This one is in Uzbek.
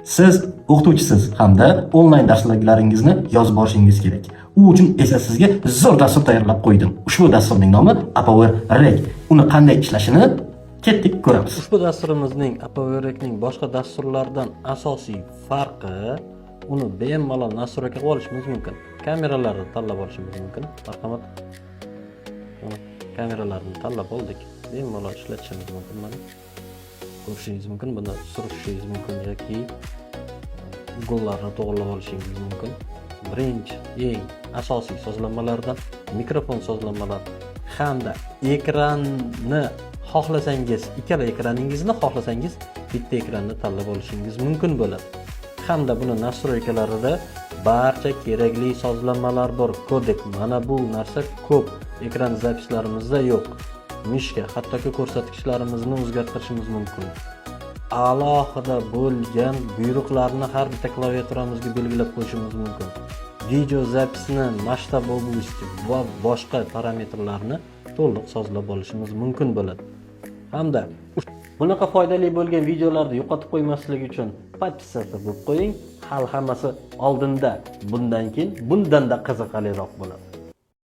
Siz o'qituvchisiz hamda onlayn darsliklaringizni yozib borishingiz kerak. U uchun esa sizga zo'r dastur tayyorlab qo'ydim. Ushbu dasturning nomi ApowerRec. Uni qanday ishlashini ketdik ko'ramiz. Ushbu dasturimizning ApowerRec'ning boshqa dasturlardan asosiy farqi, uni bemalol nastroyka qilib olishimiz mumkin. Kameralarni tanlab olishimiz mumkin. Marhamat. Kameralarni tanlab oldik. Bemalol ishlatishimiz mumkin. Mana ko'rishingiz mumkin, buni surishingiz mumkin yoki uyg'unlarni to'g'rilab olishingiz mumkin. Birinchi eng asosiy sozlanmalardan mikrofon sozlanmalar hamda ekranni xohlasangiz, ikkala ekraningizni xohlasangiz bitta ekranni tanlab olishingiz mumkin bo'ladi. Hamda buni nastroykalarida barcha kerakli sozlanmalar bor. Kodek, mana bu narsa ko'p ekran zapislarimizda yo'q. Mishka, hattoki ko'rsatkichlarimizni o'zgartirishimiz mumkin. Alohida bo'lgan buyruqlarni har bitta klaviaturamizga belgilab qo'yishimiz mumkin. Video zapisni masshtab oblasti va boshqa parametrlarni to'liq sozlab olishimiz mumkin bo'ladi. Hamda bunaqa foydali bo'lgan videolarni yo'qotib qo'ymaslik uchun podpisatsiya bo'lib qo'ying. Hali hammasi oldinda, bundan keyin bundanda qiziqarliroq bo'ladi.